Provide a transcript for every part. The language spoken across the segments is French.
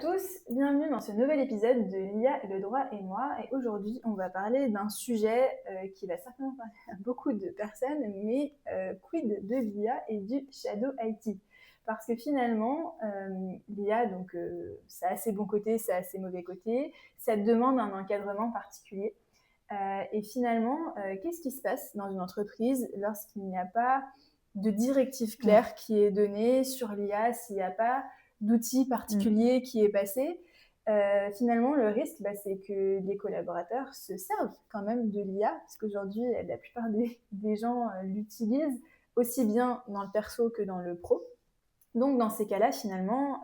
tous, bienvenue dans ce nouvel épisode de l'IA, le droit et moi. Et aujourd'hui, on va parler d'un sujet qui va certainement parler à beaucoup de personnes, mais quid de l'IA et du shadow IT. Parce que finalement, l'IA, donc, ça a ses bons côtés, ça a ses mauvais côtés, ça demande un encadrement particulier. Et finalement, qu'est-ce qui se passe dans une entreprise lorsqu'il n'y a pas de directive claire qui est donnée sur l'IA, s'il n'y a pas d'outils particuliers qui est passé? Finalement, le risque, c'est que les collaborateurs se servent quand même de l'IA, parce qu'aujourd'hui, la plupart des gens l'utilisent aussi bien dans le perso que dans le pro. Donc, dans ces cas-là, finalement,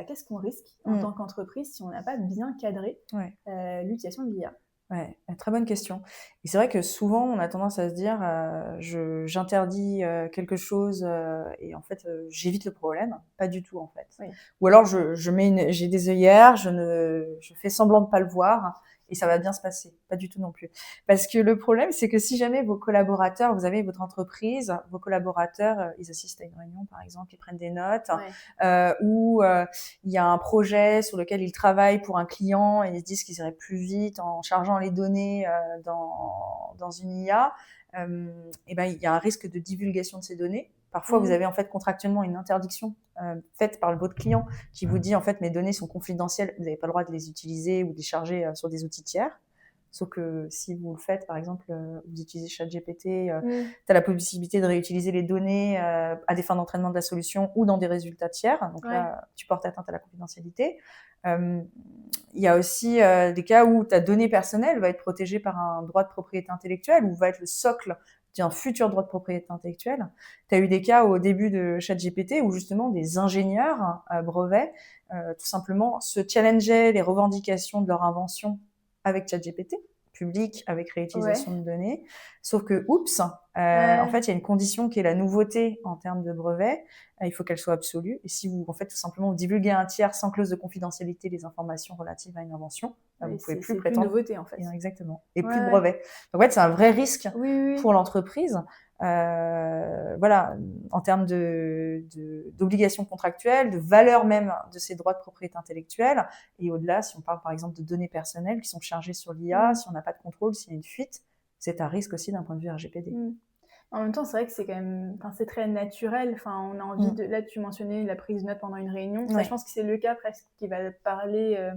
qu'est-ce qu'on risque en tant qu'entreprise si on n'a pas bien cadré l'utilisation de l'IA? Ouais, très bonne question. Et c'est vrai que souvent, on a tendance à se dire, j'interdis quelque chose et en fait, j'évite le problème. Pas du tout, en fait. Oui. Ou alors, j'ai des œillères, je fais semblant de pas le voir et ça va bien se passer. Pas du tout non plus. Parce que le problème, c'est que si jamais vos collaborateurs, vous avez votre entreprise, vos collaborateurs, ils assistent à une réunion, par exemple, ils prennent des notes, ou il y a un projet sur lequel ils travaillent pour un client et ils se disent qu'ils iraient plus vite en chargeant les données dans une IA, et ben, il y a un risque de divulgation de ces données. Parfois, vous avez en fait contractuellement une interdiction faite par votre client qui vous dit en fait mes données sont confidentielles, vous n'avez pas le droit de les utiliser ou de les charger sur des outils tiers. Sauf que si vous le faites, par exemple, vous utilisez ChatGPT, tu as la possibilité de réutiliser les données à des fins d'entraînement de la solution ou dans des résultats tiers. Donc là, tu portes atteinte à la confidentialité. Il y a aussi des cas où ta donnée personnelle va être protégée par un droit de propriété intellectuelle ou va être le socle d'un futur droit de propriété intellectuelle. Tu as eu des cas au début de ChatGPT où justement des ingénieurs brevets tout simplement se challengeaient les revendications de leur invention avec ChatGPT, public, avec réutilisation de données. Sauf que, oups, en fait, il y a une condition qui est la nouveauté en termes de brevet. Il faut qu'elle soit absolue. Et si vous, en fait, tout simplement, vous divulguez à un tiers sans clause de confidentialité les informations relatives à une invention, vous ne pouvez plus prétendre. Plus nouveauté, en fait. Exactement. Et plus de brevet. Donc, en fait, c'est un vrai risque pour l'entreprise. Voilà, en termes d'obligations contractuelles, de valeur même de ces droits de propriété intellectuelle. Et au-delà, si on parle par exemple de données personnelles qui sont chargées sur l'IA, si on n'a pas de contrôle, s'il y a une fuite, c'est un risque aussi d'un point de vue RGPD. En même temps, c'est vrai que c'est quand même, c'est très naturel. Enfin, on a envie de. Là, tu mentionnais la prise de notes pendant une réunion. Ça, je pense que c'est le cas presque qui va parler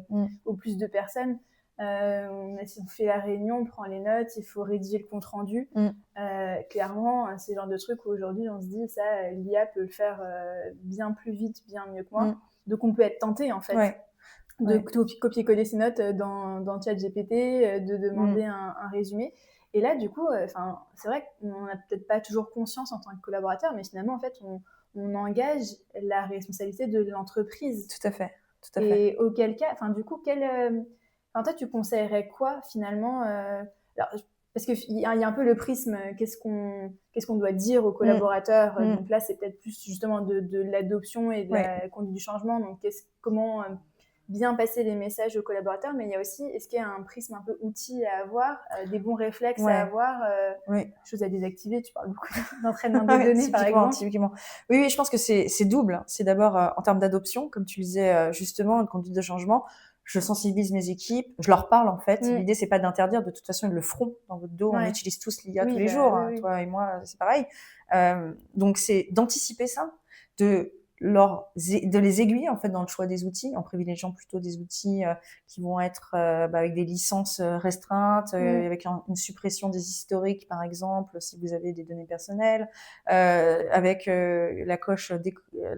au plus de personnes. On fait la réunion, on prend les notes, il faut rédiger le compte rendu. Clairement, c'est le genre de truc où aujourd'hui on se dit ça, l'IA peut le faire bien plus vite, bien mieux que moi. Donc on peut être tenté en fait de copier-coller ses notes dans ChatGPT, de demander un résumé. Et là, du coup, c'est vrai qu'on n'a peut-être pas toujours conscience en tant que collaborateur, mais finalement, en fait, on engage la responsabilité de l'entreprise. Tout à fait. Et auquel cas, du coup, toi, tu conseillerais quoi finalement parce qu'il y a un peu le prisme, qu'est-ce qu'on doit dire aux collaborateurs. Donc là, c'est peut-être plus justement de l'adoption et de la conduite du changement. Donc, comment bien passer les messages aux collaborateurs, mais il y a aussi, est-ce qu'il y a un prisme un peu outil à avoir, des bons réflexes à avoir, choses à désactiver? Tu parles beaucoup d'entraînement des données, par exemple. Typiquement. Oui, je pense que c'est double. C'est d'abord en termes d'adoption, comme tu le disais justement, de conduite de changement. Je sensibilise mes équipes, je leur parle en fait. L'idée, c'est pas d'interdire, de toute façon, ils le feront dans votre dos. On utilise tous l'IA tous les jours, toi et moi, c'est pareil. Donc, c'est d'anticiper ça, de les aiguiller en fait dans le choix des outils, en privilégiant plutôt des outils qui vont être avec des licences restreintes, avec une suppression des historiques par exemple, si vous avez des données personnelles, avec la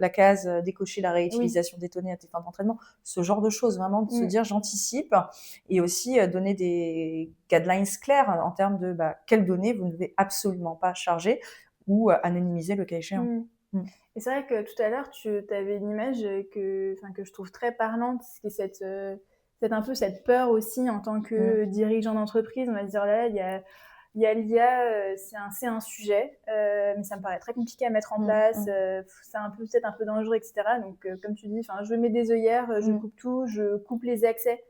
case décocher la réutilisation des données à des fins d'entraînement, ce genre de choses, vraiment de se dire j'anticipe, et aussi donner des guidelines clairs en termes de quelles données vous ne devez absolument pas charger ou anonymiser le cas échéant. Et c'est vrai que tout à l'heure, tu avais une image que je trouve très parlante, c'est un peu cette peur aussi en tant que dirigeant d'entreprise. On va se dire, là, il y a l'IA, c'est un sujet, mais ça me paraît très compliqué à mettre en place, c'est peut-être un peu dangereux, etc. Donc, comme tu dis, je mets des œillères, je coupe tout, je coupe les accès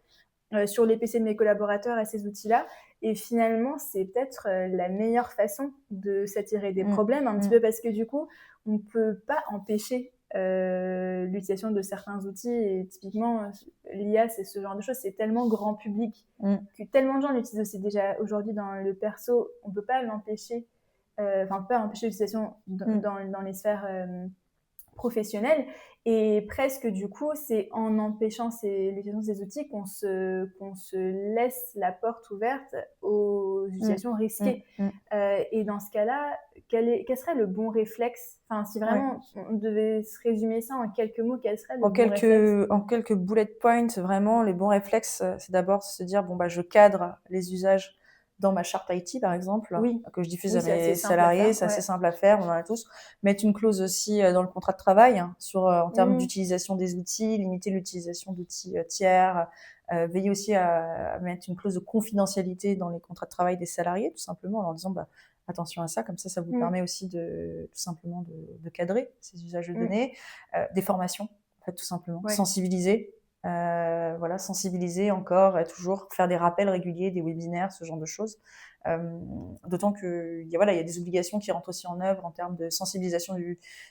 sur les PC de mes collaborateurs à ces outils-là. Et finalement, c'est peut-être la meilleure façon de s'attirer des problèmes, un petit peu parce que du coup, on ne peut pas empêcher l'utilisation de certains outils. Et typiquement, l'IA, c'est ce genre de choses. C'est tellement grand public que tellement de gens l'utilisent aussi déjà aujourd'hui dans le perso. On ne peut pas l'empêcher. On ne peut pas empêcher l'utilisation dans les sphères professionnelles. Et presque, du coup, c'est en empêchant l'utilisation de ces outils qu'on se laisse la porte ouverte aux utilisations risquées. Et dans ce cas-là, quel serait le bon réflexe? Enfin, si vraiment on devait se résumer ça en quelques mots, quel serait le bon réflexe? En quelques bullet points, vraiment, les bons réflexes, c'est d'abord se dire, bon, je cadre les usages dans ma charte IT, par exemple, que je diffuse à mes salariés, c'est assez simple à faire, on en a tous. Mettre une clause aussi dans le contrat de travail en termes d'utilisation des outils, limiter l'utilisation d'outils tiers, veiller aussi à mettre une clause de confidentialité dans les contrats de travail des salariés, tout simplement, en leur disant attention à ça, comme ça vous permet aussi tout simplement de cadrer ces usages de données. Des formations, en fait, tout simplement, sensibiliser. Sensibiliser encore, toujours faire des rappels réguliers, des webinaires, ce genre de choses. D'autant qu'il y a des obligations qui rentrent aussi en œuvre en termes de sensibilisation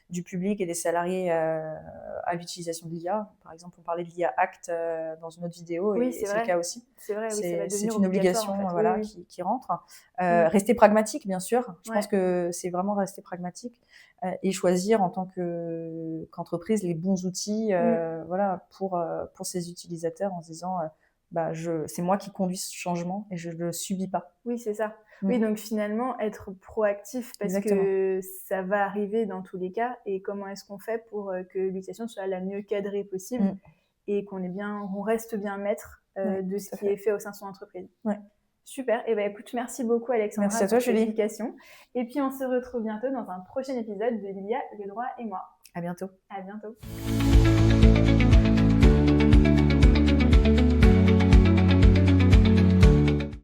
du public et des salariés à l'utilisation de l'IA. Par exemple, on parlait de l'IA Act dans une autre vidéo, et c'est le cas aussi. C'est vrai, c'est une obligation en fait. qui rentre. Rester pragmatique, bien sûr. Je pense que c'est vraiment rester pragmatique et choisir en tant qu'entreprise les bons outils pour ses utilisateurs, en se disant c'est moi qui conduis ce changement et je ne le subis pas. Oui, c'est ça. Oui, donc finalement, être proactif parce que ça va arriver dans tous les cas. Et comment est-ce qu'on fait pour que l'utilisation soit la mieux cadrée possible et qu'on reste bien maître de ce qui est fait au sein de son entreprise. Super. Et écoute, merci beaucoup Alexandra pour cette explication. Et puis on se retrouve bientôt dans un prochain épisode de l'IA, le droit et moi. À bientôt. À bientôt.